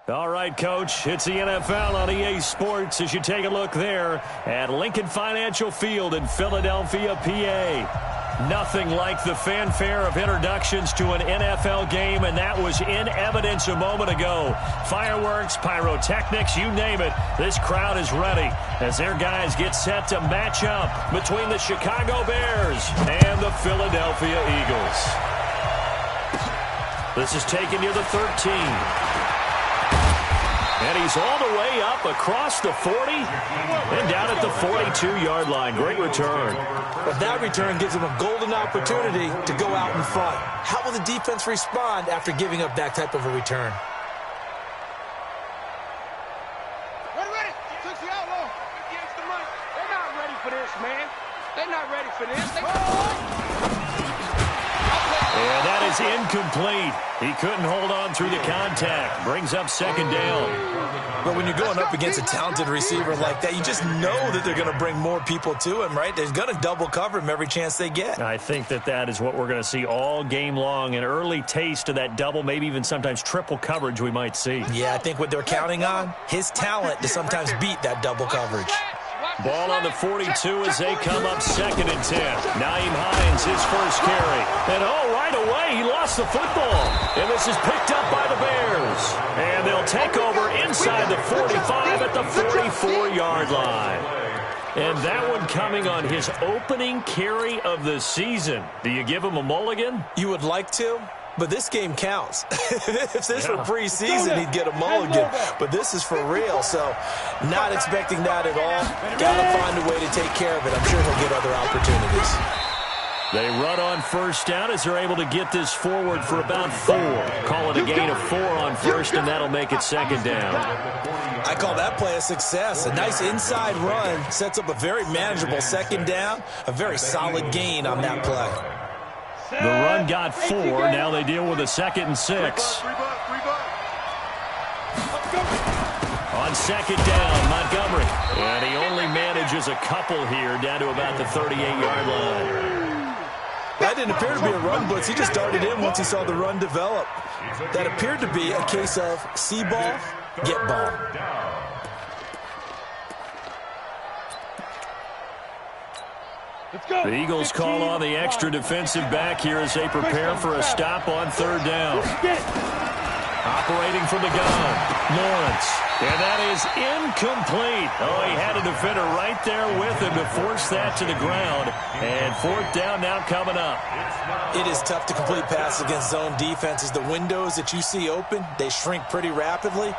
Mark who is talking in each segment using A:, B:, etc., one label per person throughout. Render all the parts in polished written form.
A: All right, Coach, it's the NFL on EA Sports as you take a look there at Lincoln Financial Field in Philadelphia, PA. Nothing like the fanfare of introductions to an NFL game, and that was in evidence a moment ago. Fireworks, pyrotechnics, you name it. This crowd is ready as their guys get set to match up between the Chicago Bears and the Philadelphia Eagles. This is taken near the 13. And he's all the way up across the 40 and down at the 42-yard line. Great return.
B: But that return gives him a golden opportunity to go out in front. How will the defense respond after giving up that type of a return?
C: Ready. Took the outlaw against the money. They're not ready for this, man. They're not ready for this.
A: And that is incomplete. He couldn't hold on through the contact. Brings up second down.
B: But when you're going up against a talented receiver like that, you just know that they're going to bring more people to him, right? They're going to double cover him every chance they get.
A: I think that is what we're going to see all game long. An early taste of that double, maybe even sometimes triple coverage we might see.
B: Yeah, I think what they're counting on, his talent to sometimes beat that double coverage.
A: Ball on the 42 as they come up 2nd and 10. Naeem Hines, his first carry. And right away, he lost the football. And this is picked up by the Bears. And they'll take over inside the 45 at the 44-yard line. And that one coming on his opening carry of the season. Do you give him a mulligan?
B: You would like to, but this game counts. If this were preseason, he'd get a mulligan. But this is for real, so not expecting that at all. Got to find a way to take care of it. I'm sure he'll get other opportunities.
A: They run on first down as they're able to get this forward for about 4. Call it a gain of 4 on first, and that'll make it second down.
B: I call that play a success. A nice inside run sets up a very manageable second down. A very solid gain on that play.
A: The run got 4. Now they deal with a 2nd and 6. On second down, Montgomery. And he only manages a couple here down to about the 38-yard line.
B: That didn't appear to be a run blitz. He just darted in once he saw the run develop. That appeared to be a case of see ball, get ball.
A: The Eagles call on the extra defensive back here as they prepare for a stop on 3rd down. Operating from the gun, Lawrence. And that is incomplete. Oh, he had a defender right there with him to force that to the ground. And 4th down now coming up.
B: It is tough to complete passes against zone defenses. The windows that you see open, they shrink pretty rapidly.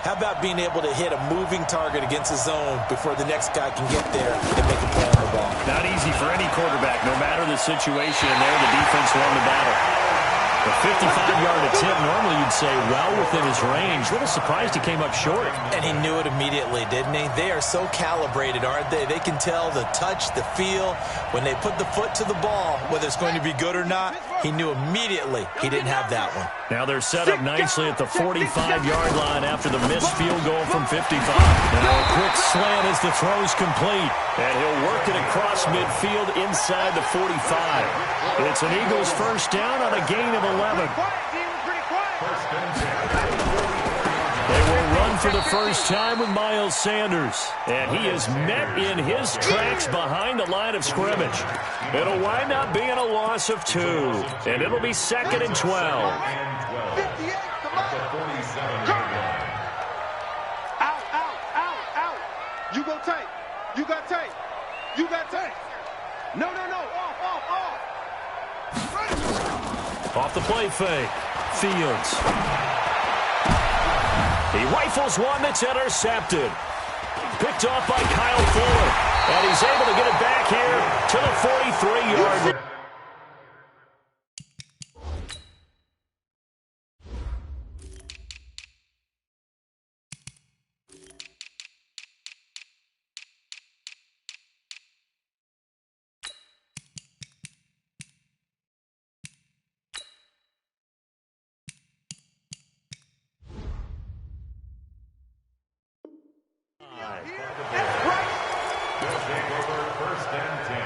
B: How about being able to hit a moving target against a zone before the next guy can get there and make a play on the ball?
A: Not easy for any quarterback, no matter the situation. And there, the defense won the battle. The 55-yard attempt, normally you'd say well within his range. A little surprised he came up short.
B: And he knew it immediately, didn't he? They are so calibrated, aren't they? They can tell the touch, the feel. When they put the foot to the ball, whether it's going to be good or not, he knew immediately he didn't have that one.
A: Now they're set up nicely at the 45-yard line after the missed field goal from 55. Now a quick slant as the throw's complete. And he'll work it across midfield inside the 45. It's an Eagles first down on a gain of 11. They will run for the first time with Miles Sanders. And he is met in his tracks behind the line of scrimmage. It'll wind up being a loss of 2. And it'll be 2nd and 12.
C: Out. You go tight. You got tight. You got tight. No.
A: Off the play fake. Fields. He rifles one that's intercepted. Picked off by Kyle Fuller. And he's able to get it back here to the 43-yard line.
D: They'll take over 1st and 10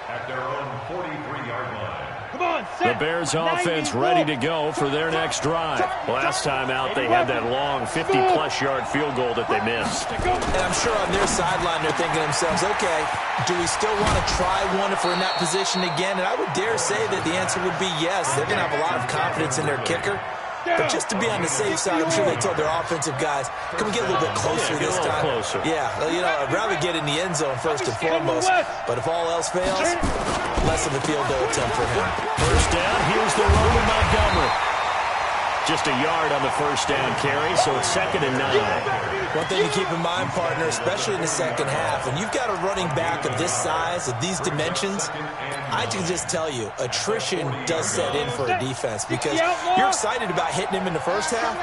D: at their own 43-yard line.
A: The Bears offense ready to go for their next drive. Last time out, they had that long 50-plus yard field goal that they missed.
B: And I'm sure on their sideline they're thinking to themselves, okay, do we still want to try one if we're in that position again? And I would dare say that the answer would be yes. They're going to have a lot of confidence in their kicker. But just to be on the safe side, I'm sure they told their offensive guys, can we get a little bit closer this time?
A: Closer.
B: Yeah, you know, I'd rather get in the end zone first and foremost. But if all else fails, less of a field goal attempt for him.
A: First down, here's the run with Montgomery. Just a yard on the first down carry, so it's 2nd and 9.
B: One thing to keep in mind, partner, especially in the second half, and you've got a running back of this size, of these dimensions, I can just tell you, attrition does set in for a defense because you're excited about hitting him in the first half,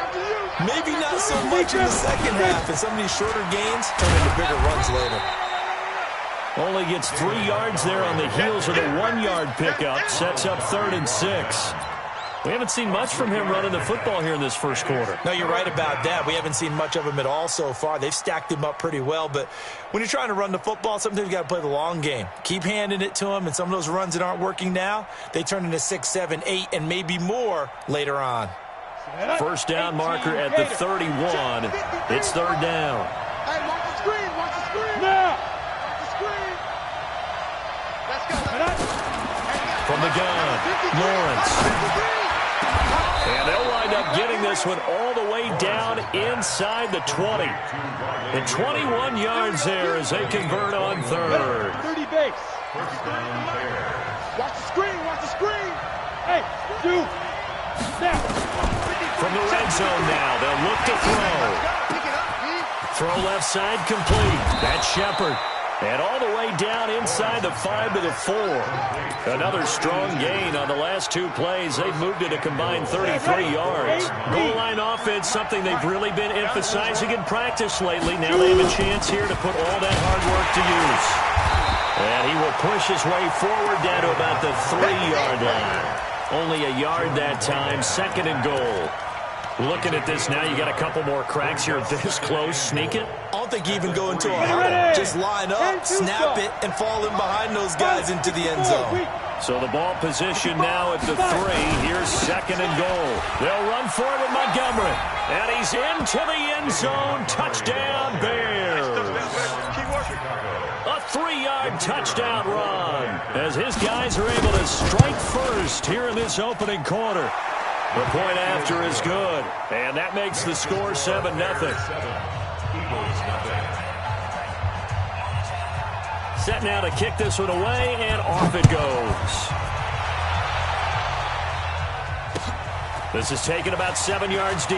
B: maybe not so much in the second half, and some of these shorter gains turn into bigger runs later.
A: Only gets 3 yards there on the heels of the 1-yard pickup, sets up 3rd and 6. We haven't seen much from him running the football here in this first quarter.
B: No, you're right about that. We haven't seen much of him at all so far. They've stacked him up pretty well, but when you're trying to run the football, sometimes you got to play the long game. Keep handing it to him, and some of those runs that aren't working now, they turn into 6, 7, 8, and maybe more later on.
A: First down marker at the 31. It's 3rd down.
C: Hey, watch the screen, watch the screen. Now. Watch the screen. Let's go.
A: From the gun, Lawrence. And they'll wind up getting this one all the way down inside the 20. And 21 yards there as they convert on 3rd.
C: 30 base. Watch the screen, watch the screen. Hey, dude. Now.
A: From the red zone now, they'll look to throw. Throw left side complete. That's Shepard. And all the way down inside the 5 to the 4. Another strong gain on the last 2 plays. They've moved it a combined 33 yards. Goal line offense, something they've really been emphasizing in practice lately. Now they have a chance here to put all that hard work to use. And he will push his way forward down to about the 3-yard line. Only a yard that time, 2nd and goal. Looking at this now, you got a couple more cracks here this close. Sneak it.
B: I don't think you even go into a huddle. Just line up, snap it, and fall in behind those guys into the end zone.
A: So the ball position now at the 3. Here's 2nd and goal. They'll run for it with Montgomery. And he's into the end zone. Touchdown, Bears. A 3-yard touchdown run as his guys are able to strike first here in this opening quarter. The point after is good, and that makes the score 7-0. Set now to kick this one away, and off it goes. This is taken about 7 yards deep.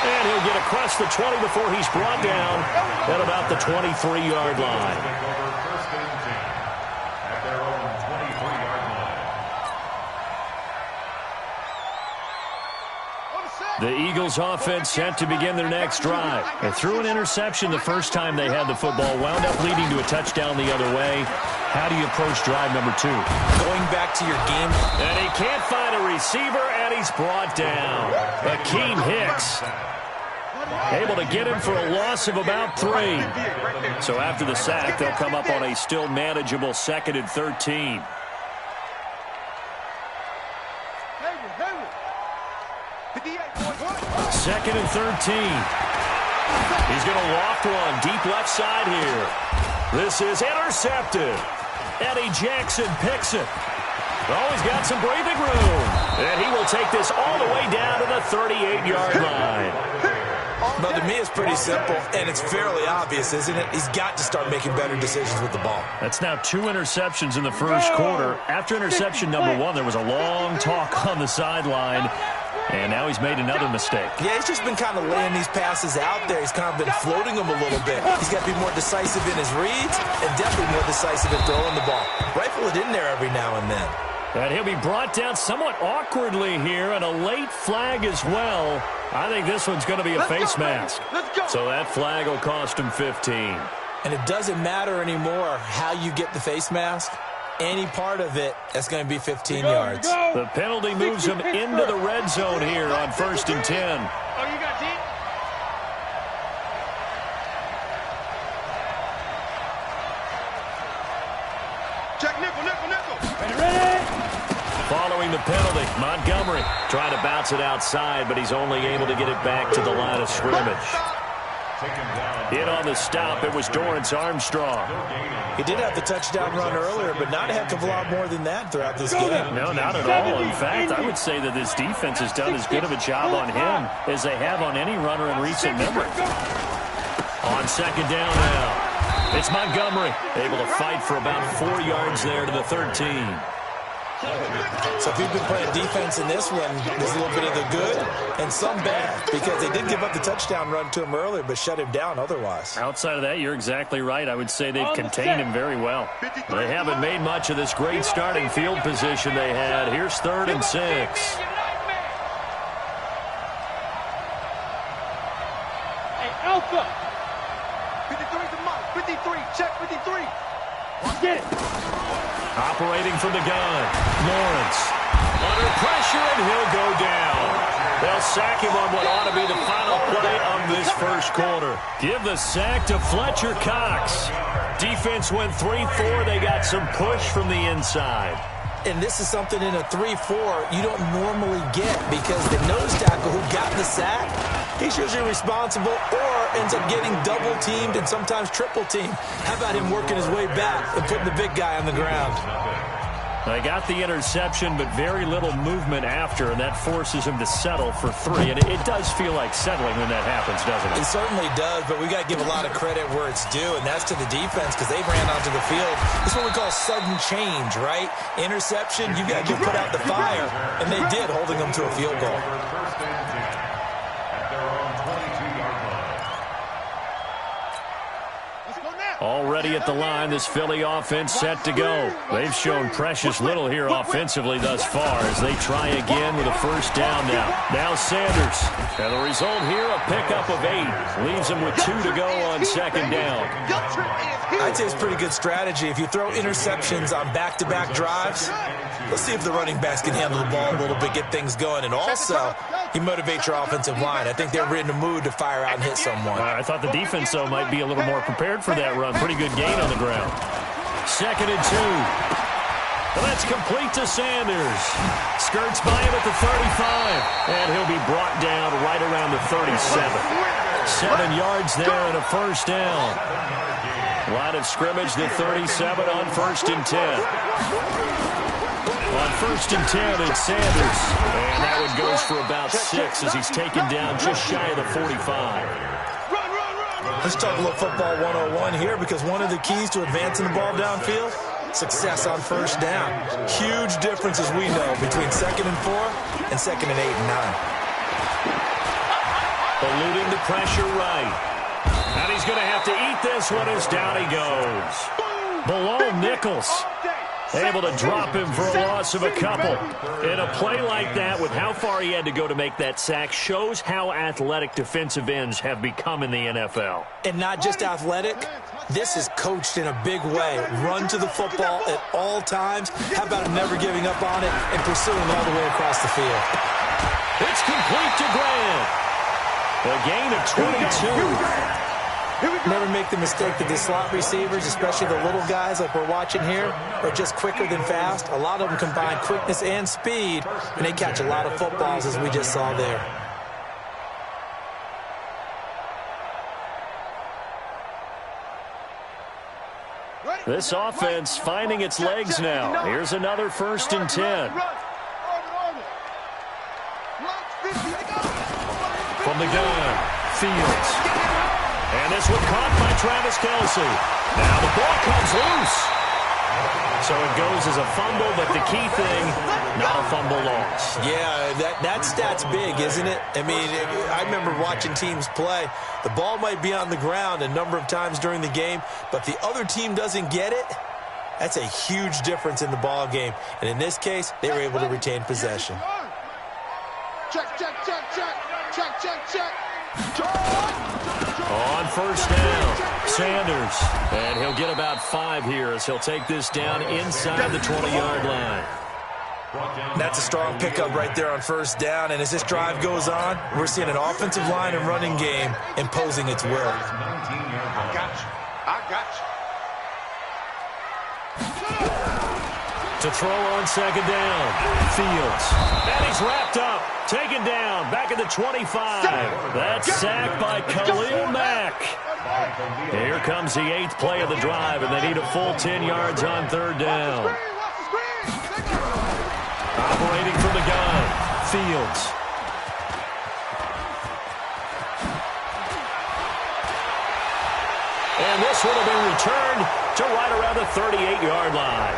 A: And he'll get across the 20 before he's brought down at about the 23-yard line. The Eagles offense set to begin their next drive. They threw an interception the first time they had the football, wound up leading to a touchdown the other way. How do you approach drive number 2?
B: Going back to your game.
A: And he can't find a receiver, and he's brought down. Akeem Hicks able to get him for a loss of about 3. So after the sack, they'll come up on a still manageable 2nd and 13. Second and 13. He's going to loft one deep left side here. This is intercepted. Eddie Jackson picks it. Oh, he's got some breathing room. And he will take this all the way down to the 38-yard line.
B: But to me, it's pretty simple, and it's fairly obvious, isn't it? He's got to start making better decisions with the ball.
A: That's now 2 interceptions in the first quarter. After interception number 1, there was a long talk on the sideline. And now he's made another mistake.
B: Yeah, he's just been kind of laying these passes out there. He's kind of been floating them a little bit. He's got to be more decisive in his reads and definitely more decisive in throwing the ball. Rifle it in there every now and then.
A: And he'll be brought down somewhat awkwardly here, and a late flag as well. I think this one's going to be a face mask. So that flag will cost him 15.
B: And it doesn't matter anymore how you get the face mask. Any part of it, that's going to be 15 yards.
A: The penalty moves him into the red zone here on 1st and 10.
C: Oh, you got deep? Check nickel, nickel, nickel.
A: penalty. Montgomery trying to bounce it outside, but he's only able to get it back to the line of scrimmage. In on the stop, it was Dorrance Armstrong.
B: He did have the touchdown run earlier, but not a heck of a lot more than that throughout this game.
A: No, not at all. In fact, I would say that this defense has done as good of a job on him as they have on any runner in recent memory. On second down now, it's Montgomery, able to fight for about 4 yards there to the 13.
B: So if you've been playing defense in this one, there's a little bit of the good and some bad, because they did give up the touchdown run to him earlier, but shut him down otherwise.
A: Outside of that, you're exactly right. I would say they've contained him very well. They haven't made much of this great starting field position they had. Here's 3rd and 6.
C: Hey, Alpha. 53's a mark. 53. Check 53. Get it.
A: Operating from the gun, Lawrence. Under pressure, and he'll go down. They'll sack him on what ought to be the final play of this first quarter. Give the sack to Fletcher Cox. Defense went 3-4. They got some push from the inside.
B: And this is something in a 3-4 you don't normally get, because the nose tackle who got the sack, he's usually responsible or ends up getting double-teamed and sometimes triple-teamed. How about him working his way back and putting the big guy on the ground?
A: They got the interception, but very little movement after, and that forces him to settle for 3. And it does feel like settling when that happens, doesn't it?
B: It certainly does, but we got to give a lot of credit where it's due, and that's to the defense, because they ran onto the field. It's what we call sudden change, right? Interception, you got to put out the fire, and they did, holding them to a field goal.
A: Already at the line, this Philly offense set to go. They've shown precious little here offensively thus far as they try again with a first down now. Now Sanders. And the result here, a pickup of 8. Leaves them with 2 to go on second down.
B: I'd say it's pretty good strategy. If you throw interceptions on back-to-back drives, let's see if the running backs can handle the ball a little bit, get things going. And also, you motivate your offensive line. I think they're in the mood to fire out and hit someone.
A: I thought the defense, though, might be a little more prepared for that run. Pretty good gain on the ground. 2nd and 2. Well, that's complete to Sanders. Skirts by him at the 35. And he'll be brought down right around the 37. 7 yards there and a first down. Line of scrimmage, the 37 on 1st and 10. On 1st and 10, it's Sanders. And that one goes for about 6 as he's taken down just shy of the 45.
B: Let's talk a little football 101 here, because one of the keys to advancing the ball downfield, success on first down. Huge difference, as we know, between 2nd and 4 and 2nd and 8 and 9.
A: Eluding the pressure right. And he's going to have to eat this one as down he goes. Below Nichols. Able to drop him for a loss of a couple. In a play like that, with how far he had to go to make that sack, shows how athletic defensive ends have become in the NFL.
B: And not just athletic, this is coached in a big way. Run to the football at all times. How about him never giving up on it and pursuing all the way across the field?
A: It's complete to Grant. A gain of 22.
B: Never make the mistake that the slot receivers, especially the little guys like we're watching here, are just quicker than fast. A lot of them combine quickness and speed, and they catch a lot of footballs, as we just saw there.
A: This offense finding its legs now. Here's another 1st and 10. From the gun, Fields. And this one caught by Travis Kelce. Now the ball comes loose. So it goes as a fumble, but the key thing, not a fumble loss.
B: Yeah, that stat's big, isn't it? I mean, I remember watching teams play. The ball might be on the ground a number of times during the game, but the other team doesn't get it. That's a huge difference in the ball game. And in this case, they were able to retain possession.
C: Check, check, check, check. Check, check, check.
A: On first down, Sanders. And he'll get about 5 here as he'll take this down inside the 20-yard line.
B: That's a strong pickup right there on first down. And as this drive goes on, we're seeing an offensive line and running game imposing its will.
C: I got you.
A: To throw on second down. Fields. And he's wrapped up. Taken down. Back at the 25. That's sacked by Khalil Mack. Here comes the 8th play of the drive, and they need a full 10 yards on third down. Operating from the gun. Fields. And this one will be returned to right around the 38-yard line.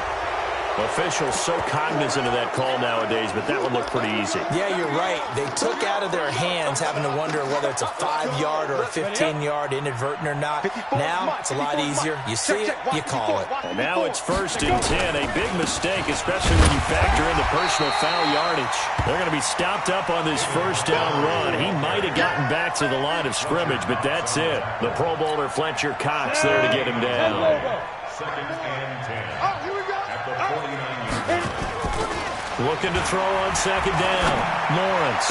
A: Officials so cognizant of that call nowadays, but that one looked pretty easy.
B: Yeah, you're right. They took out of their hands having to wonder whether it's a 5-yard or a 15-yard inadvertent or not. Now it's a lot easier. You see it, you call it.
A: And now it's 1st and 10. A big mistake, especially when you factor in the personal foul yardage. They're going to be stopped up on this first down run. He might have gotten back to the line of scrimmage, but that's it. The Pro Bowler Fletcher Cox there to get him down.
D: 2nd and 10. At the 49-yard line.
A: Looking to throw on second down. Lawrence.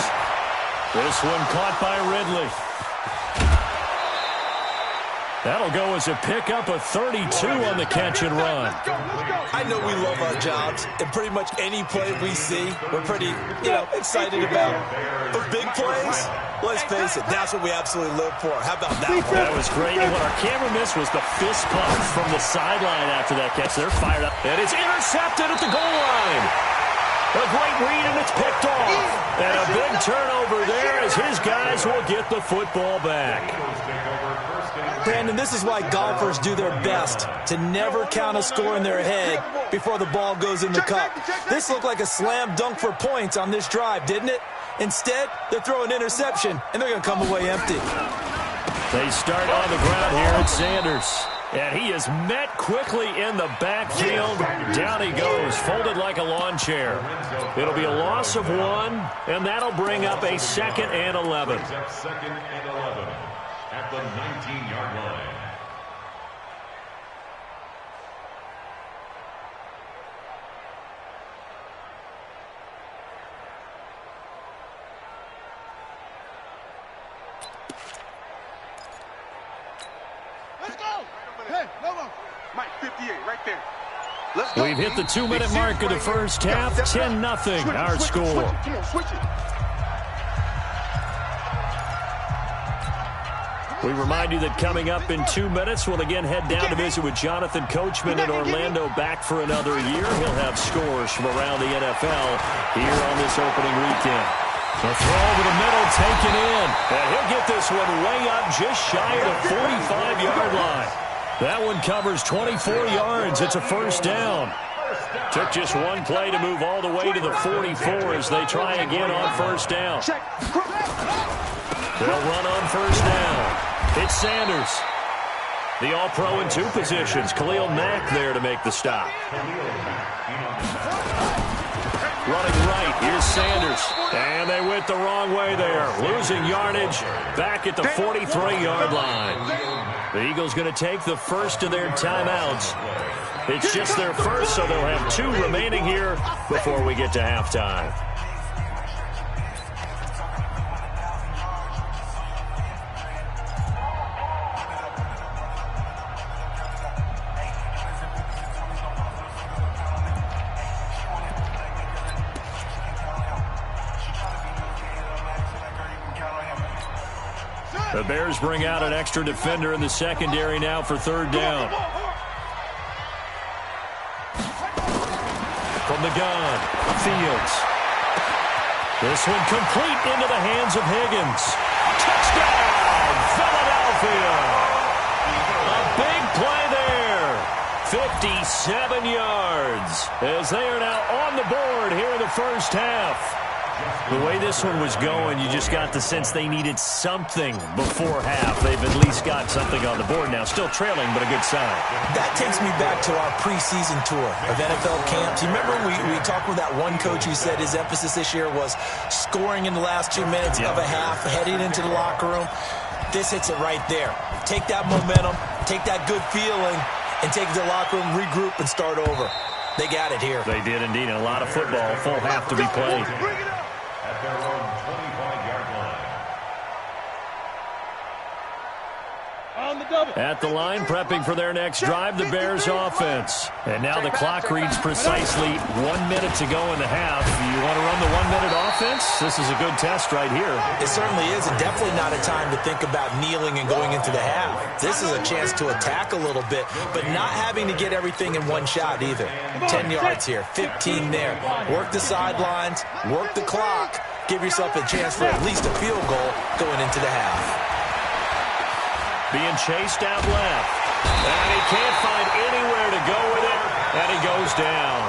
A: This one caught by Ridley. That'll go as a pickup of 32 on the catch and run.
B: I know we love our jobs, and pretty much any play we see, we're pretty, excited about. But big plays, let's face it, that's what we absolutely live for. How about that one?
A: That was great. And what our camera missed was the fist pump from the sideline after that catch. They're fired up. And it's intercepted at the goal line. A great read, and it's picked off. And a big turnover there as his guys will get the football back.
B: Brandon, this is why golfers do their best to never count a score in their head before the ball goes in the cup. This looked like a slam dunk for points on this drive, didn't it? Instead, they're throwing interception, and they're going to come away empty.
A: They start on the ground here at Sanders. And he is met quickly in the backfield. Down he goes, folded like a lawn chair. It'll be a loss of 1, and that'll bring up a 2nd and 11.
D: 2nd and 11 at the 19-yard line.
C: Let's go. Hey, Lobo. Mike, 58, right there. Let's go.
A: We've hit the 2-minute mark of the first half. 10-0 our score.
C: Come on, switch it.
A: We remind you that coming up in 2 minutes, we'll again head down to visit with Jonathan Coachman in Orlando, back for another year. He'll have scores from around the NFL here on this opening weekend. The throw over the middle, taken in. And he'll get this one way up just shy of the 45-yard line. That one covers 24 yards. It's a first down. Took just one play to move all the way to the 44 as they try again on first down. They'll run on first down. It's Sanders. The All-Pro in 2 positions. Khalil Mack there to make the stop. Running right, here's Sanders. And they went the wrong way there. Losing yardage back at the 43-yard line. The Eagles going to take the first of their timeouts. It's just their first, so they'll have 2 remaining here before we get to halftime. The Bears bring out an extra defender in the secondary now for third down. From the gun, Fields. This one complete into the hands of Higgins. Touchdown, Philadelphia! A big play there. 57 yards as they are now on the board here in the first half. The way this one was going, you just got the sense they needed something before half. They've at least got something on the board now. Still trailing, but a good sign.
B: That takes me back to our preseason tour of NFL camps. You remember we talked with that one coach who said his emphasis this year was scoring in the last 2 minutes of a half, heading into the locker room. This hits it right there. Take that momentum, take that good feeling, and take it to the locker room, regroup, and start over. They got it here.
A: They did indeed. And a lot of football, full half to be played.
D: At their own 25-yard line.
C: On the go.
A: At the line, prepping for their next drive, the Bears offense. And now the clock reads precisely 1 minute to go in the half. You want to run the 1 minute offense? This is a good test right here.
B: It certainly is, and definitely not a time to think about kneeling and going into the half. This is a chance to attack a little bit, but not having to get everything in one shot either. 10 yards here, 15 there. Work the sidelines, work the clock. Give yourself a chance for at least a field goal going into the half.
A: Being chased out left. And he can't find anywhere to go with it, and he goes down.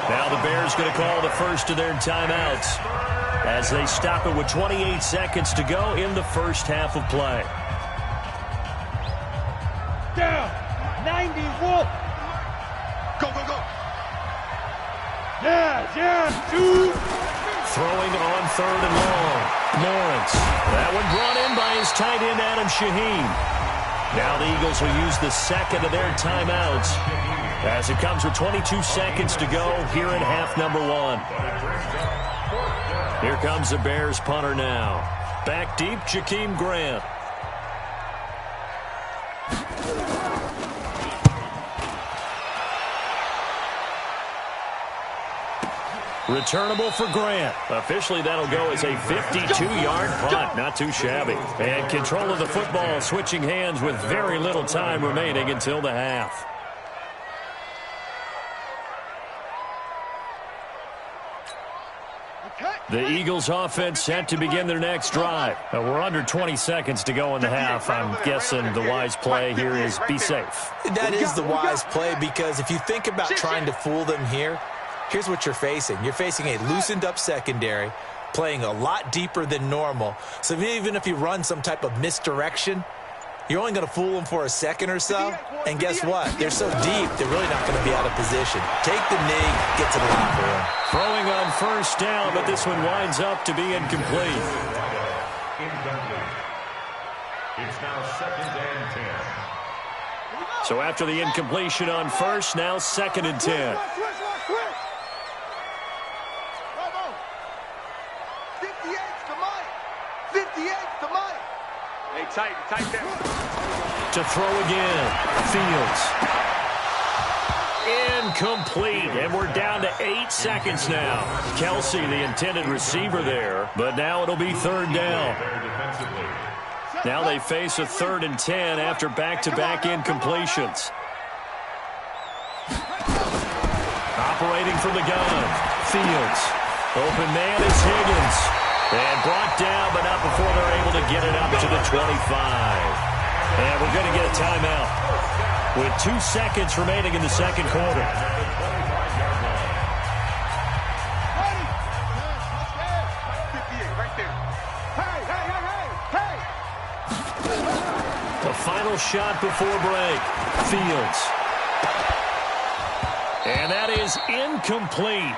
A: Now the Bears going to call the first of their timeouts as they stop it with 28 seconds to go in the first half of play.
C: Down. 91. Go, go, go. Yeah, dude.
A: Throwing on third and long. Lawrence. That one brought in by his tight end, Adam Shaheen. Now the Eagles will use the second of their timeouts as it comes with 22 seconds to go here in half number 1. Here comes the Bears punter now. Back deep, Jakeem Grant. Returnable for Grant. Officially, that'll go as a 52-yard punt. Not too shabby. And control of the football switching hands with very little time remaining until the half. The Eagles offense set to begin their next drive. We're under 20 seconds to go in the half. I'm guessing the wise play here is be safe.
B: That is the wise play, because if you think about trying to fool them here, here's what you're facing. You're facing a loosened-up secondary, playing a lot deeper than normal. So even if you run some type of misdirection, you're only going to fool them for a second or so. And guess what? They're so deep, they're really not going to be out of position. Take the knee, get to the locker room.
A: Throwing on first down, but this one winds up to be incomplete.
D: It's now 2nd and 10.
A: So after the incompletion on first, now 2nd and 10.
C: 58's to Mike. Hey, tight down.
A: To throw again. Fields. Incomplete. And we're down to 8 seconds now. Kelsey, the intended receiver there. But now it'll be 3rd down. Now they face a 3rd and 10 after back-to-back incompletions. Operating from the gun. Fields. Open man is Higgins. And brought down, but not before they're able to get it up to the 25. And we're going to get a timeout with 2 seconds remaining in the second quarter. The final shot before break. Fields. And that is incomplete.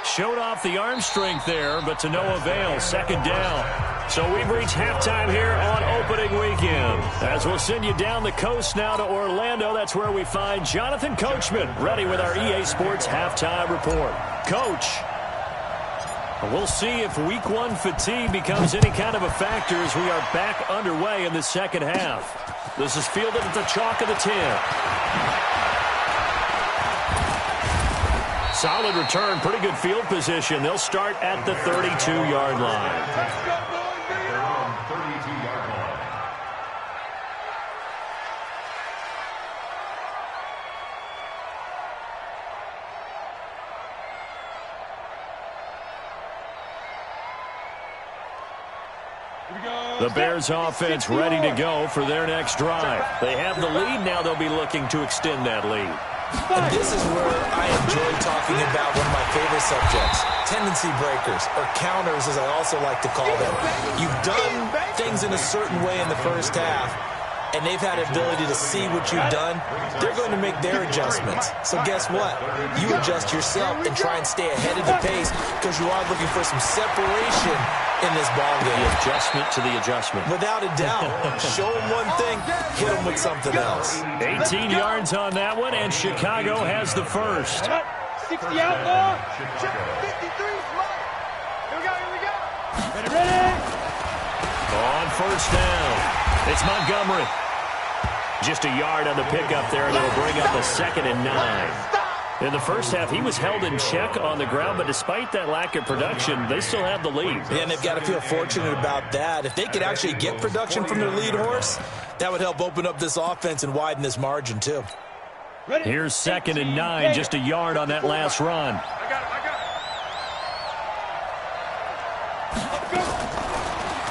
A: Showed off the arm strength there, but to no avail. 2nd down. So we've reached halftime here on opening weekend. As we'll send you down the coast now to Orlando. That's where we find Jonathan Coachman ready with our EA Sports halftime report. Coach, we'll see if week 1 fatigue becomes any kind of a factor as we are back underway in the second half. This is fielded at the chalk of the 10. Solid return, pretty good field position. They'll start at the 32-yard line.
D: They're on 32-yard line.
A: The Bears offense ready to go for their next drive. They have the lead now. They'll be looking to extend that lead.
B: And this is where I enjoy talking about one of my favorite subjects, tendency breakers, or counters as I also like to call them. You've done things in a certain way in the first half, and they've had the ability to see what you've done. They're going to make their adjustments. So guess what? You adjust yourself and try and stay ahead of the pace because you are looking for some separation in this ball game.
A: The adjustment to the adjustment.
B: Without a doubt. Show them one thing, hit them with something else.
A: 18 yards on that one, and Chicago has the first.
C: 60 outlaw. 53 smart. Here we go. Ready.
A: On first down, it's Montgomery. Just a yard on the pickup there, and it'll bring up a 2nd and 9. In the first half, he was held in check on the ground, but despite that lack of production, they still have the lead.
B: Yeah, and they've got to feel fortunate about that. If they could actually get production from their lead horse, that would help open up this offense and widen this margin, too.
A: Here's 2nd and 9, just a yard on that last run.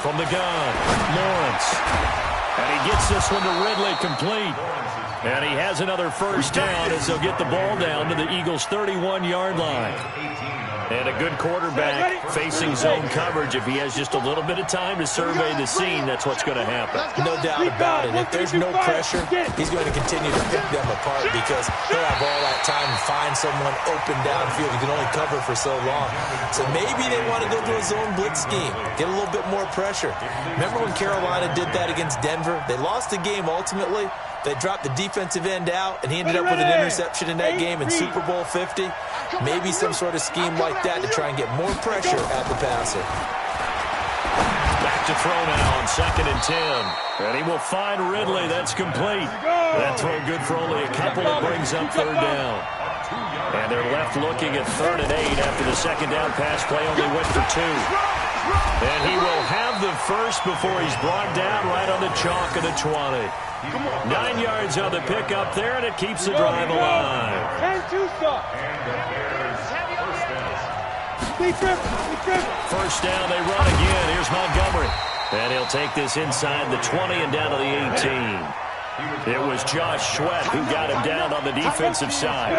A: From the gun, Lawrence. And he gets this one to Ridley complete. And he has another first down as they'll get the ball down to the Eagles' 31-yard line. And a good quarterback facing zone coverage. If he has just a little bit of time to survey the scene, that's what's going to happen.
B: No doubt about it. If there's no pressure, he's going to continue to pick them apart because he'll have all that time to find someone open downfield. He can only cover for so long. So maybe they want to go to a zone blitz scheme, get a little bit more pressure. Remember when Carolina did that against Denver? They lost the game ultimately. They dropped the defensive end out, and he ended up with an interception in that game in Super Bowl 50. Maybe some sort of scheme like that to try and get more pressure at the passer.
A: Back to throw now on 2nd and 10. And he will find Ridley. That's complete. That throw good for only a couple. It brings up 3rd down. And they're left looking at 3rd and 8 after the 2nd down pass play only went for 2. And he will have the first before he's brought down right on the chalk of the 20. 9 yards on the pickup there, and it keeps the drive alive. First down, they run again. Here's Montgomery. And he'll take this inside the 20 and down to the 18. It was Josh Sweat who got him down on the defensive side.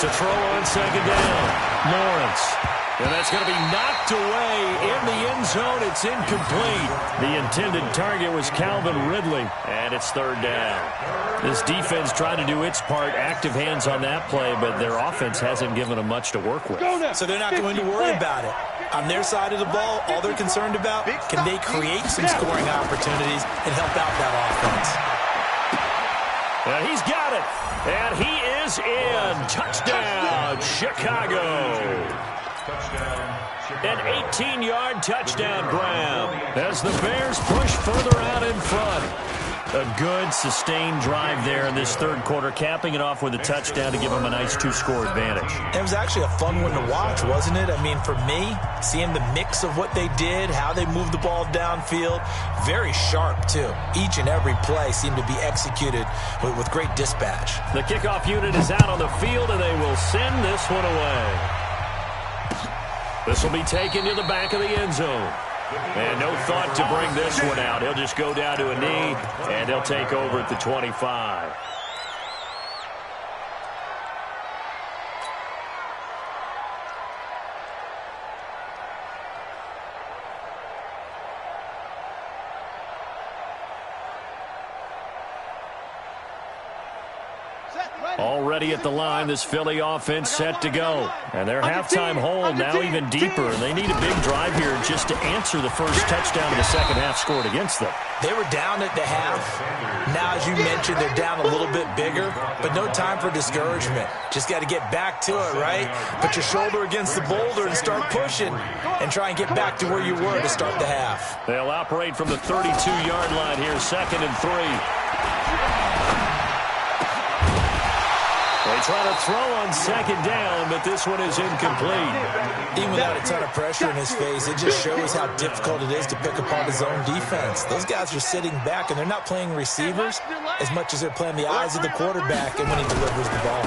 A: To throw on 2nd down, Lawrence. And that's going to be knocked away in the end zone. It's incomplete. The intended target was Calvin Ridley, and it's 3rd down. This defense tried to do its part, active hands on that play, but their offense hasn't given them much to work with.
B: So they're not going to worry about it. On their side of the ball, all they're concerned about, can they create some scoring opportunities and help out that offense?
A: And he's got it. And he is in. Touchdown, Chicago. An 18-yard touchdown grab as the Bears push further out in front. A good, sustained drive there in this 3rd quarter, capping it off with a touchdown to give them a nice 2-score advantage.
B: It was actually a fun one to watch, wasn't it? I mean, for me, seeing the mix of what they did, how they moved the ball downfield, very sharp, too. Each and every play seemed to be executed with great dispatch.
A: The kickoff unit is out on the field, and they will send this one away. This will be taken to the back of the end zone. And no thought to bring this one out. He'll just go down to a knee, and he'll take over at the 25. Already at the line, this Philly offense set to go. And their halftime hold now even deeper. They need a big drive here just to answer the first touchdown of the second half scored against them.
B: They were down at the half. Now, as you mentioned, they're down a little bit bigger, but no time for discouragement. Just got to get back to it, right? Put your shoulder against the boulder and start pushing and try and get back to where you were to start the half.
A: They'll operate from the 32-yard line here, 2nd and 3. They try to throw on 2nd down, but this one is incomplete.
B: Even without a ton of pressure in his face, it just shows how difficult it is to pick apart his own defense. Those guys are sitting back, and they're not playing receivers as much as they're playing the eyes of the quarterback and when he delivers the ball.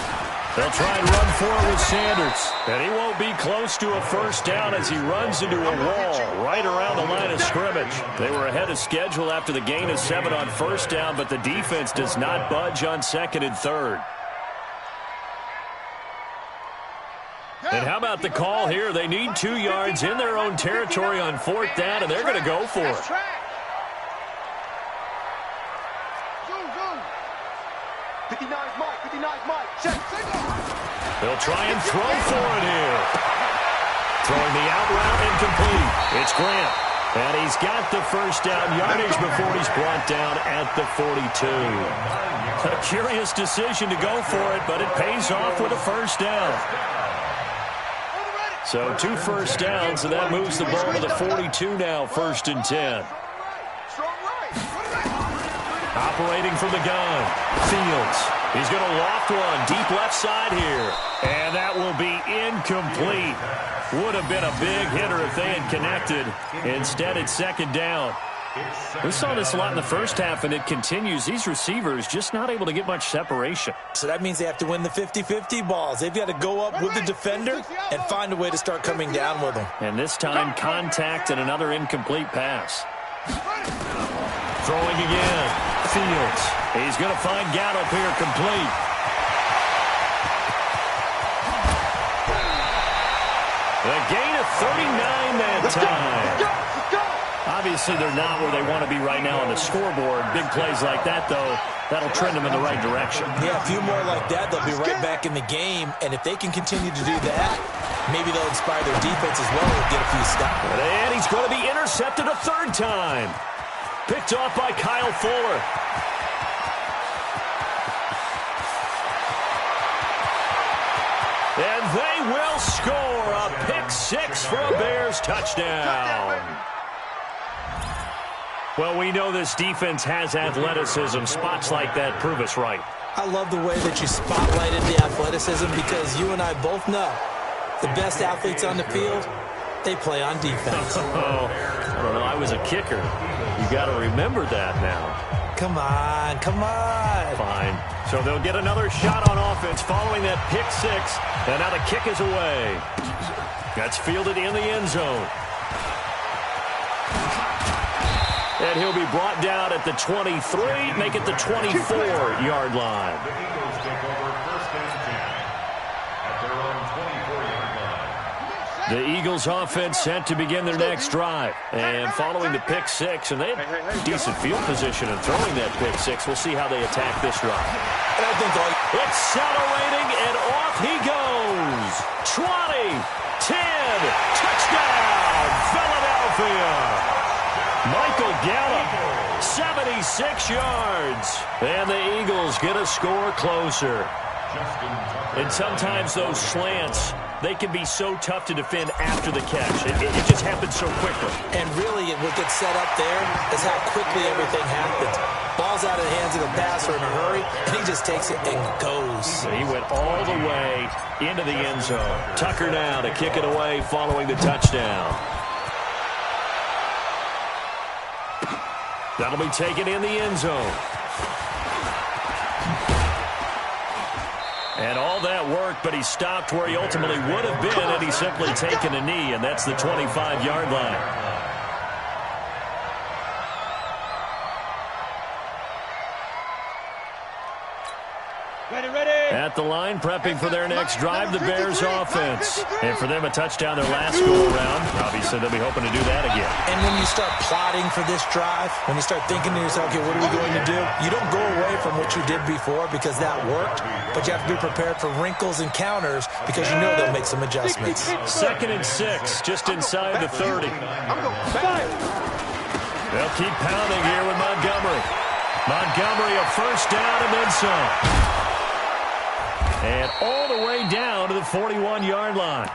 A: They'll try and run forward with Sanders, and he won't be close to a first down as he runs into a wall right around the line of scrimmage. They were ahead of schedule after the gain of 7 on first down, but the defense does not budge on 2nd and 3rd. And how about the call here? They need 2 yards in their own territory on 4th down, and they're going to go for it. They'll try and throw for it here. Throwing the out route incomplete. It's Grant. And he's got the first down yardage before he's brought down at the 42. A curious decision to go for it, but it pays off with a first down. So 2 first downs, and that moves the ball to the 42 now, 1st and 10. Operating from the gun. Fields. He's going to loft one deep left side here. And that will be incomplete. Would have been a big hitter if they had connected. Instead, it's second down. We saw this a lot in the first half, and it continues. These receivers just not able to get much separation.
B: So that means they have to win the 50-50 balls. They've got to go up with the defender and find a way to start coming down with them.
A: And this time, contact and another incomplete pass. Throwing again. Fields. He's going to find Gallup here complete. The gain of 39 that time. Obviously, they're not where they want to be right now on the scoreboard. Big plays like that, though, that'll trend them in the right direction.
B: Yeah, a few more like that, they'll be right back in the game. And if they can continue to do that, maybe they'll inspire their defense as well and get a few stops.
A: And he's going to be intercepted a third time. Picked off by Kyle Fuller. And they will score a pick six for a Bears touchdown. Well, we know this defense has athleticism. Spots like that prove us right.
B: I love the way that you spotlighted the athleticism because you and I both know the best athletes on the field, they play on defense.
A: Oh, I don't know. I was a kicker. You got to remember that now.
B: Come on, come on.
A: Fine. So they'll get another shot on offense following that pick six. And now the kick is away. That's fielded in the end zone. And he'll be brought down at the 23, make it the 24-yard line.
D: The Eagles take over first and 10 at their own 24-yard line.
A: The Eagles offense set to begin their next drive. And following the pick six, and they have decent field position in throwing that pick six. We'll see how they attack this drive.
B: And I think
A: accelerating, and off he goes. 20, 10, touchdown, Philadelphia. Michael Gallup, 76 yards. And the Eagles get a score closer. And sometimes those slants, they can be so tough to defend after the catch. It just happens so quickly.
B: And really, what gets set up there is how quickly everything happens. Ball's out of the hands of the passer in a hurry, and he just takes it and goes.
A: He went all the way into the end zone. Tucker now to kick it away following the touchdown. That'll be taken in the end zone. And all that work, but he stopped where he ultimately would have been had he simply taken a knee, and that's the 25-yard line. At the line, prepping for their next drive, the Bears offense. And for them, a touchdown their last go-around. Obviously, they'll be hoping to do that again.
B: And when you start plotting for this drive, when you start thinking to yourself, okay, what are we going to do? You don't go away from what you did before because that worked, but you have to be prepared for wrinkles and counters because you know they'll make some adjustments.
A: 2nd and 6, just inside the 30. They'll keep pounding here with Montgomery. Montgomery, a first down and then some. And all the way down to the 41-yard line.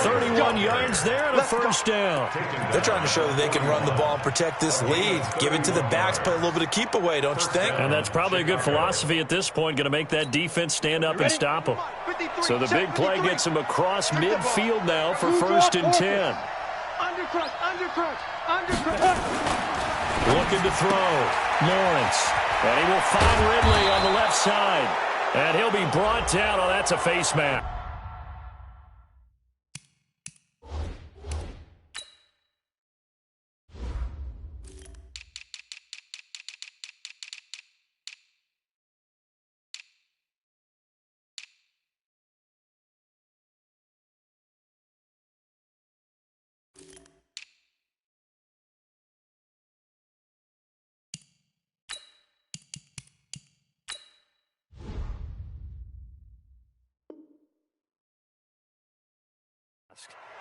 A: 31 yards there and a first down.
B: They're trying to show that they can run the ball and protect this lead. Give it to the backs, play a little bit of keep away, don't you think?
A: And that's probably a good philosophy at this point, going to make that defense stand up and stop them. So the big play gets them across midfield now for 1st and 10. Looking to throw. Lawrence. And he will find Ridley on the left side. And he'll be brought down. Oh, that's a face mask.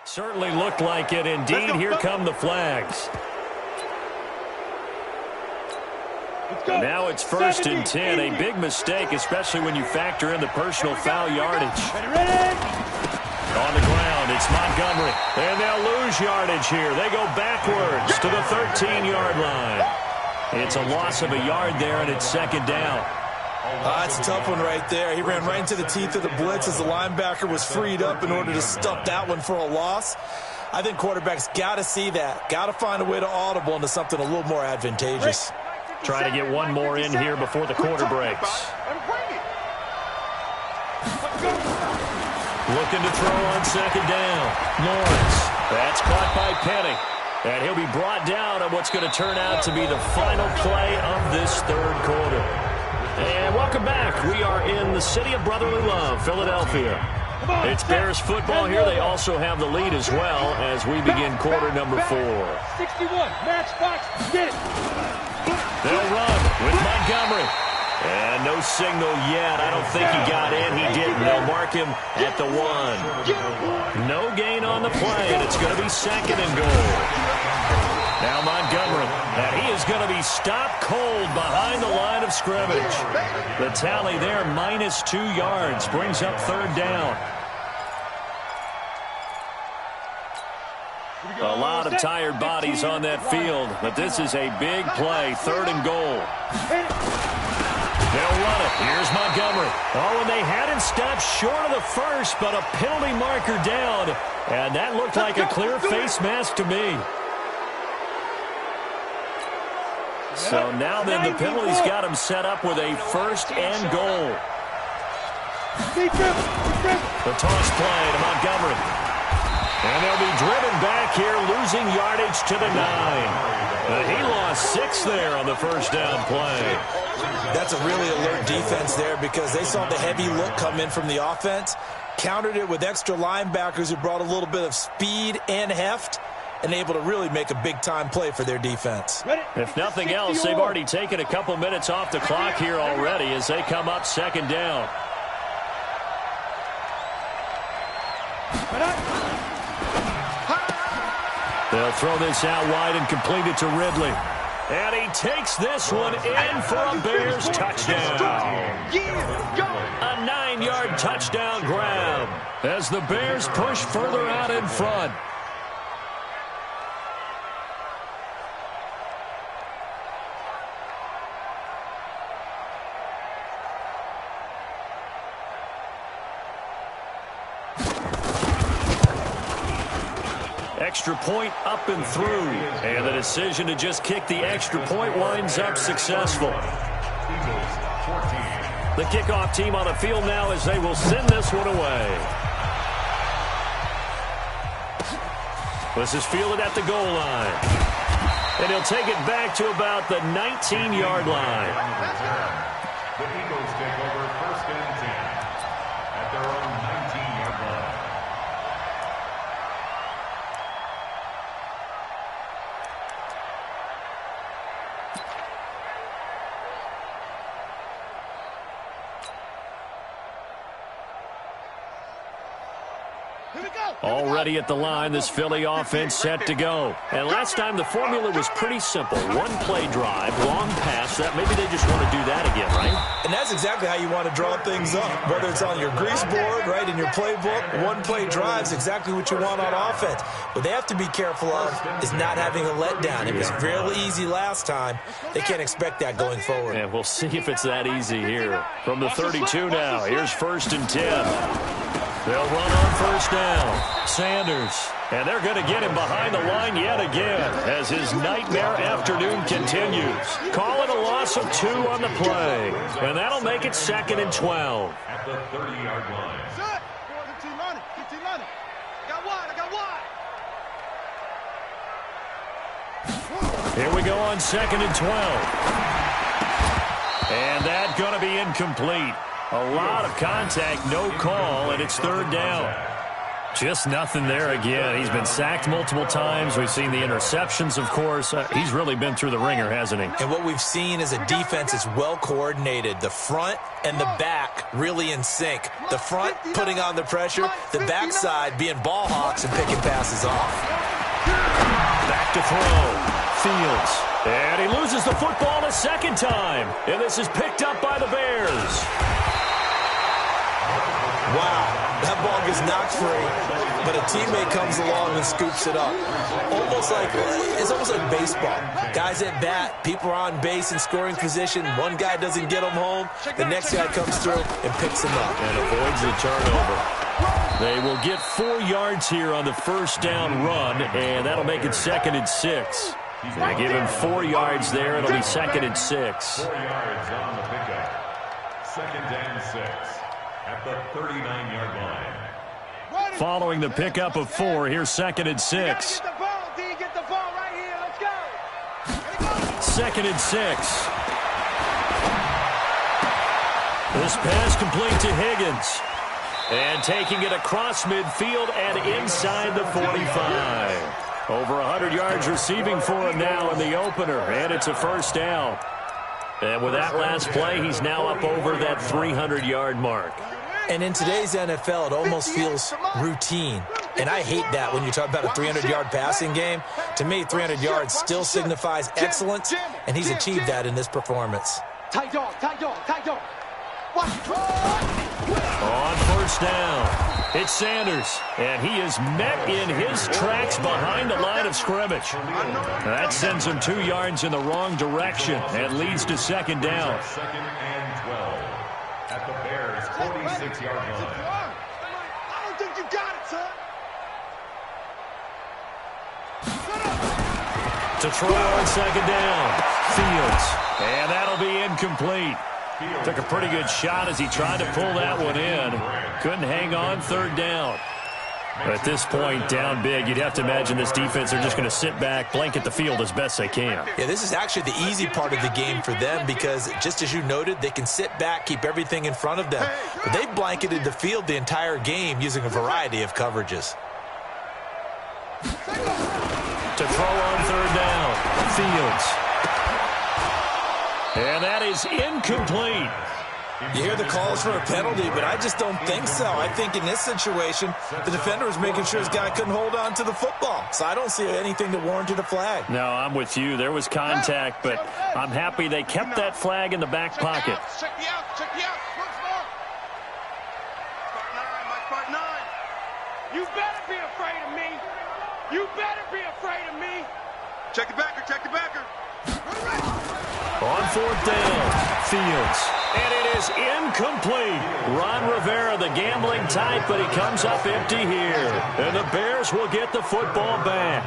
A: Certainly looked like it. Indeed, here come the flags. Now it's 1st and 10. A big mistake, especially when you factor in the personal foul yardage. On the ground, it's Montgomery. And they'll lose yardage here. They go backwards to the 13-yard line. It's a loss of a yard there, and it's second down.
B: That's a tough one right there. He ran right into the teeth of the blitz as the linebacker was freed up in order to stuff that one for a loss. I think quarterbacks got to see that. Got to find a way to audible into something a little more advantageous.
A: Try to get one more in here before the quarter breaks. Looking to throw on second down. Lawrence. That's caught by Penny. And he'll be brought down on what's going to turn out to be the final play of this third quarter. And welcome back. We are in the city of brotherly love, Philadelphia. It's Bears football here. They also have the lead as well as we begin quarter number 4.
C: 61, matchbox, get it.
A: They'll run with Montgomery. And no signal yet. I don't think he got in. He didn't. They'll mark him at the 1. No gain on the play, and it's going to be second and goal. Now Montgomery, and he is going to be stopped cold behind the line of scrimmage. The tally there, -2 yards, brings up third down. A lot of tired bodies on that field, but this is a big play, third and goal. They'll run it. Here's Montgomery. Oh, and they had him stopped short of the first, but a penalty marker down. And that looked like a clear face mask to me. So now then the penalty's got him set up with a first and goal. The toss play to Montgomery. And they'll be driven back here, losing yardage to the 9. He lost 6 there on the first down play.
B: That's a really alert defense there because they saw the heavy look come in from the offense, countered it with extra linebackers who brought a little bit of speed and heft, and able to really make a big-time play for their defense.
A: If nothing else, they've already taken a couple minutes off the clock here already as they come up second down. They'll throw this out wide and complete it to Ridley. And he takes this one in for a Bears touchdown. A 9-yard touchdown grab as the Bears push further out in front. Extra point up and through. And the decision to just kick the extra point winds up successful. The kickoff team on the field now as they will send this one away. This is fielded at the goal line. And he'll take it back to about the 19-yard line.
D: The Eagles take over first and 10 at their own 19-yard line.
A: Already at the line, this Philly offense set to go. And last time the formula was pretty simple. One play drive, long pass. That maybe they just want to do that again, right?
B: And that's exactly how you want to draw things up. Whether it's on your grease board, right, in your playbook, one play drive is exactly what you want on offense. What they have to be careful of is not having a letdown. It was real easy last time. They can't expect that going forward.
A: And we'll see if it's that easy here. From the 32 now, here's first and 10. They'll run on first down. Sanders. And they're going to get him behind the line yet again as his nightmare afternoon continues. Call it a loss of 2 on the play. And that'll make it second and 12.
D: At the 30-yard line.
A: Here we go on second and 12. And that's going to be incomplete. A lot of contact, no call, and it's third down. Just nothing there again. He's been sacked multiple times. We've seen the interceptions, of course. He's really been through the ringer, hasn't he?
B: And what we've seen is a defense that's well coordinated. The front and the back really in sync. The front putting on the pressure, the backside being ball hawks and picking passes off.
A: Back to throw. Fields. And he loses the football a second time. And this is picked up by the Bears.
B: Wow. That ball gets knocked free, but a teammate comes along and scoops it up. It's almost like baseball. Guys at bat, people are on base in scoring position. One guy doesn't get them home. The next guy comes through and picks him up.
A: And avoids the turnover. They will get 4 yards here on the first down run, and that'll make it 2nd and 6. They give him 4 yards there. It'll be 2nd and 6.
D: 4 yards on the pickup. 2nd and 6 at the 39-yard line.
A: Following the pickup of 4, here's 2nd and 6.
C: Get the ball, D. Get the ball right here. Let's go.
A: 2nd and 6. This pass complete to Higgins. And taking it across midfield and inside the 45. Over 100 yards receiving for him now in the opener. And it's a first down. And with that last play, he's now up over that 300-yard mark.
B: And in today's NFL, it almost feels routine. And I hate that when you talk about a 300-yard passing game. To me, 300 yards still signifies excellence, and he's achieved that in this performance.
C: Tight dog, tight dog, tight dog.
A: On first down, it's Sanders, and he is met in his tracks behind the line of scrimmage. That sends him 2 yards in the wrong direction and leads to 2nd down.
D: 2nd and 12 at the Bears' 46-yard line.
C: I don't think you got it, son.
A: To throw on 2nd down, Fields, and that'll be incomplete. Took a pretty good shot as he tried to pull that one in. Couldn't hang on, 3rd down. But at this point, down big, you'd have to imagine this defense are just going to sit back, blanket the field as best they can.
B: Yeah, this is actually the easy part of the game for them because, just as you noted, they can sit back, keep everything in front of them. But they've blanketed the field the entire game using a variety of coverages.
A: To throw on 3rd down, Fields. And that is incomplete.
B: You hear the calls for a penalty, but I just don't think so. I think in this situation, the defender was making sure his guy couldn't hold on to the football. So I don't see anything that warranted a flag.
A: No, I'm with you. There was contact, but I'm happy they kept that flag in the back pocket.
C: Check me out, check me out. Look, small. Part 9. You better be afraid of me. You better be afraid of me. Check the backer, check the backer.
A: On 4th down, Fields. And it is incomplete. Ron Rivera, the gambling type, but he comes up empty here. And the Bears will get the football back.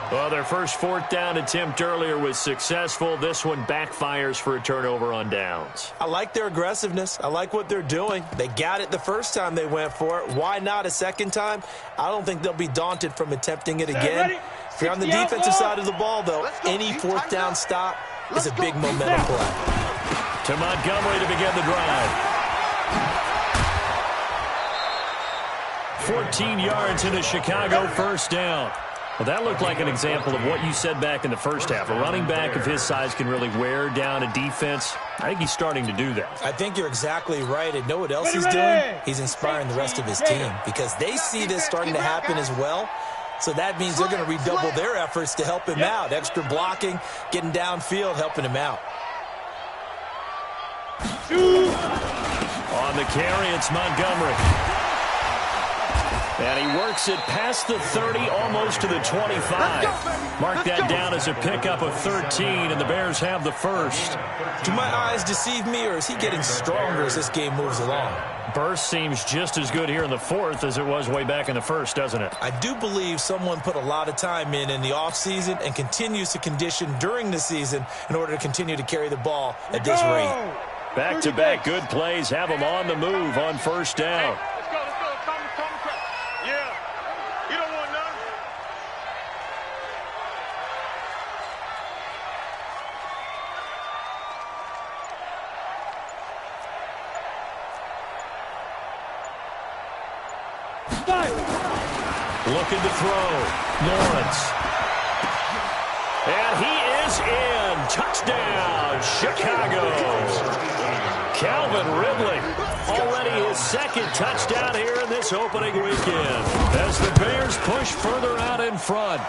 A: Well, their first 4th down attempt earlier was successful. This one backfires for a turnover on downs.
B: I like their aggressiveness. I like what they're doing. They got it the first time they went for it. Why not a second time? I don't think they'll be daunted from attempting it again. If you're on the defensive side of the ball, though, any 4th down stop is a big momentum play.
A: To Montgomery to begin the drive. 14 yards into Chicago, first down. Well, that looked like an example of what you said back in the first half. A running back of his size can really wear down a defense. I think he's starting to do that.
B: I think you're exactly right. And know what else he's doing? He's inspiring the rest of his team because they see this starting to happen as well. So that means they're going to redouble their efforts to help him out. Extra blocking, getting downfield, helping him out.
A: On the carry, it's Montgomery. And he works it past the 30, almost to the 25. Mark that down as a pickup of 13, and the Bears have the first.
B: Do my eyes deceive me, or is he getting stronger as this game moves along?
A: Burst seems just as good here in the 4th as it was way back in the 1st, doesn't it?
B: I do believe someone put a lot of time in the offseason and continues to condition during the season in order to continue to carry the ball at this rate.
A: Back-to-back good plays have them on the move on first down.
C: Let's go. Come. Yeah. You don't want none.
A: Looking to throw. Lawrence. And he is in. Touchdown, Chicago. Calvin Ridley, already his 2nd touchdown here in this opening weekend. As the Bears push further out in front.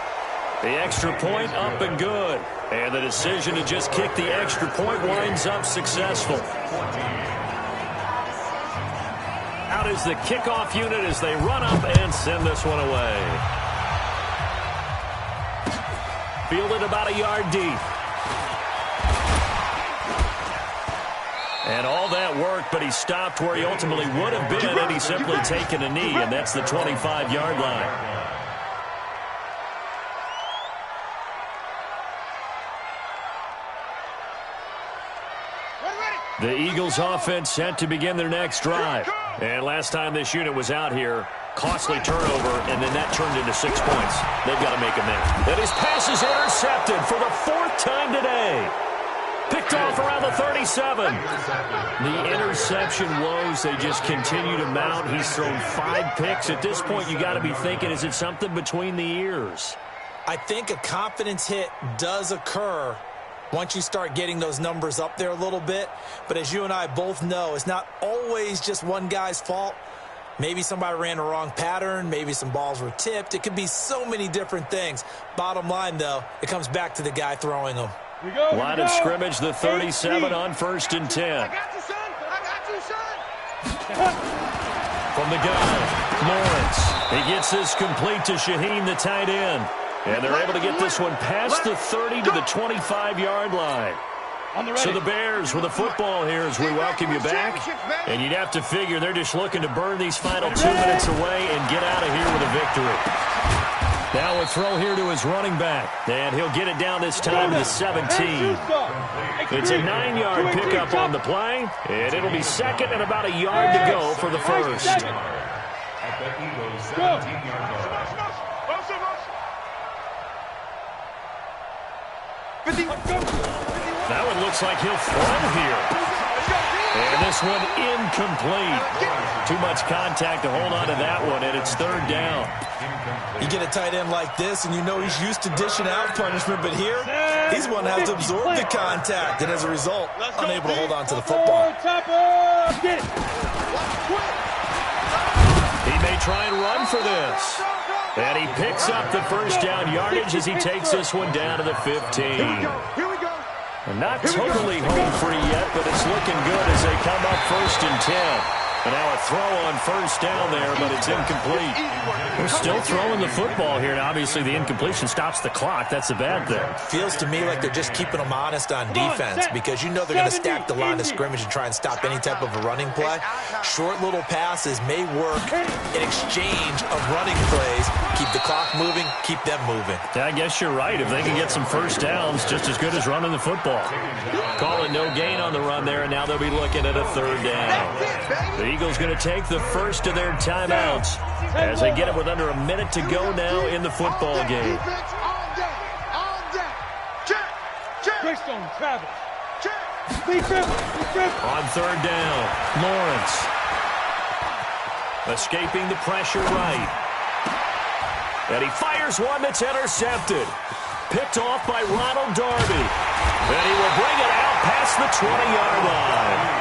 A: The extra point up and good. And the decision to just kick the extra point winds up successful.
C: Out
A: out as the kickoff unit as they run up and send this one away. Fielded about a yard deep. And all that work, but he stopped where he ultimately would have been had he simply taken a knee, and that's the 25-yard line. The Eagles offense set to begin their next drive. And last time this unit was out here, costly turnover, and then that turned into 6 points. They've got to make a minute. And his pass is intercepted for the 4th time today. Picked off around the 37. The interception woes, they just continue to mount. He's thrown 5 picks. At this point, you got to be thinking, is it something between the ears?
B: I think a confidence hit does occur once you start getting those numbers up there a little bit. But as you and I both know, it's not always just one guy's fault. Maybe somebody ran the wrong pattern. Maybe some balls were tipped. It could be so many different things. Bottom line, though, it comes back to the guy throwing them.
A: Line of scrimmage, the 37 on 1st and 10.
C: I got you, son. I got you, son.
A: From the gun, Lawrence. He gets this complete to Shaheen, the tight end. And they're able to get this one past the 30 to the 25-yard line. So the Bears with the football here as we welcome you back. And you'd have to figure they're just looking to burn these final 2 minutes away and get out of here with a victory. Now a throw here to his running back. And he'll get it down this time to the 17. It's a 9-yard pickup on the play. And it'll be second and about a yard to go for the first.
D: At the Eagles' 17-yard line.
A: That one looks like he'll throw here. And this one incomplete. Too much contact to hold on to that one, and it's 3rd down.
B: You get a tight end like this, and you know he's used to dishing out punishment, but here, he's one that has to absorb the contact, and as a result, unable to hold on to the football.
A: He may try and run for this. And he picks up the first down yardage as he takes this one down to the 15.
C: Here we go.
A: And not totally home free yet, but it's looking good as they come up 1st and 10. And now a throw on 1st down there, but it's incomplete. They're still throwing the football here, and obviously the incompletion stops the clock. That's the bad thing.
B: Feels to me like they're just keeping them honest on defense because you know they're going to stack the line of scrimmage and try and stop any type of a running play. Short little passes may work in exchange of running plays. Keep the clock moving, keep them moving.
A: I guess you're right. If they can get some first downs, just as good as running the football. Call it no gain on the run there, and now they'll be looking at a 3rd down. The Eagles going to take the first of their timeouts as they get it with under a minute to go now in the football game. On 3rd down, Lawrence. Escaping the pressure right. And he fires one that's intercepted. Picked off by Ronald Darby. And he will bring it out past the 20-yard line.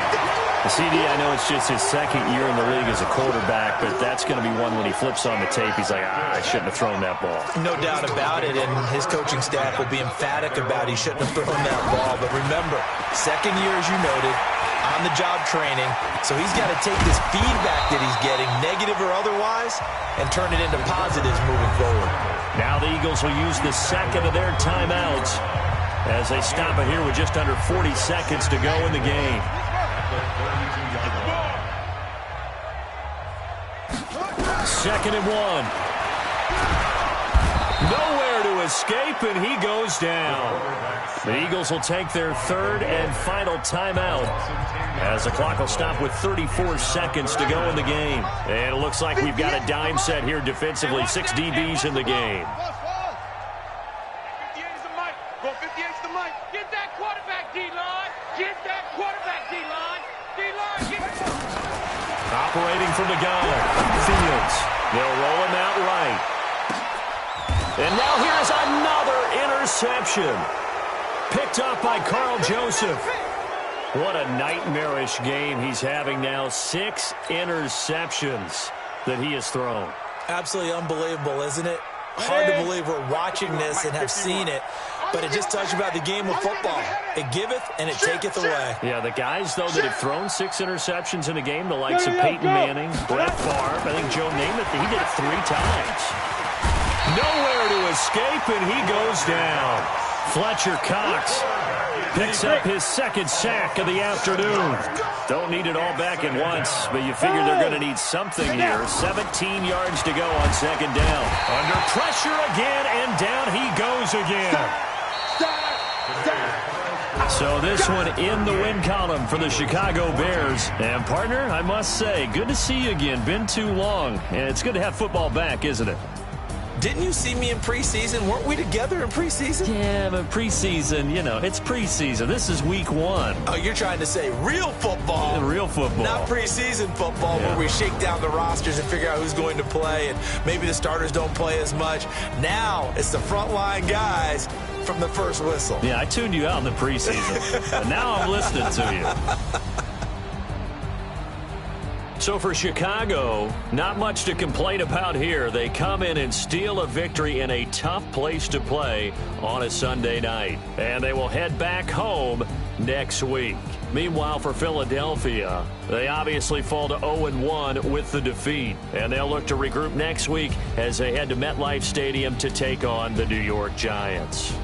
A: CD, I know it's just his 2nd year in the league as a quarterback, but that's going to be one when he flips on the tape. He's like, I shouldn't have thrown that ball.
B: No doubt about it, and his coaching staff will be emphatic about he shouldn't have thrown that ball. But remember, 2nd year, as you noted, on-the-job training, so he's got to take this feedback that he's getting, negative or otherwise, and turn it into positives moving forward.
A: Now the Eagles will use the 2nd of their timeouts as they stop it here with just under 40 seconds to go in the game. 2nd and 1. Nowhere to escape, and he goes down. The Eagles will take their 3rd and final timeout as the clock will stop with 34 seconds to go in the game. And it looks like we've got a dime set here defensively. 6 DBs in the game.
C: 58 is the mic. Go 58 is the mic. Get that quarterback, D-line. Get that quarterback, D-line. D-line, get it.
A: Operating from the gun, Fields. They'll roll him out right. And now here's another interception. Picked up by Carl Joseph. What a nightmarish game he's having now. 6 interceptions that he has thrown.
B: Absolutely unbelievable, isn't it? hard to believe we're watching this and have seen it, but it just tells you about the game of football. It giveth and it taketh away.
A: Yeah, the guys, though, that have thrown 6 interceptions in a game, the likes of Peyton Manning, Brett Favre, I think Joe Namath, he did it 3 times. Nowhere to escape, and he goes down. Fletcher Cox picks up his 2nd sack of the afternoon. Don't need it all back at once, but you figure they're going to need something here. 17 yards to go on 2nd down. Under pressure again, and down he goes again. So this one in the win column for the Chicago Bears. And, partner, I must say, good to see you again. Been too long. And it's good to have football back, isn't it?
B: Didn't you see me in preseason? Weren't we together in preseason?
A: Yeah, but preseason, you know, it's preseason. This is week 1.
B: Oh, you're trying to say real football.
A: Real football.
B: Not preseason football where we shake down the rosters and figure out who's going to play, and maybe the starters don't play as much. Now it's the frontline guys from the first whistle.
A: Yeah, I tuned you out in the preseason. And now I'm listening to you. So for Chicago, not much to complain about here. They come in and steal a victory in a tough place to play on a Sunday night. And they will head back home next week. Meanwhile, for Philadelphia, they obviously fall to 0-1 with the defeat. And they'll look to regroup next week as they head to MetLife Stadium to take on the New York Giants.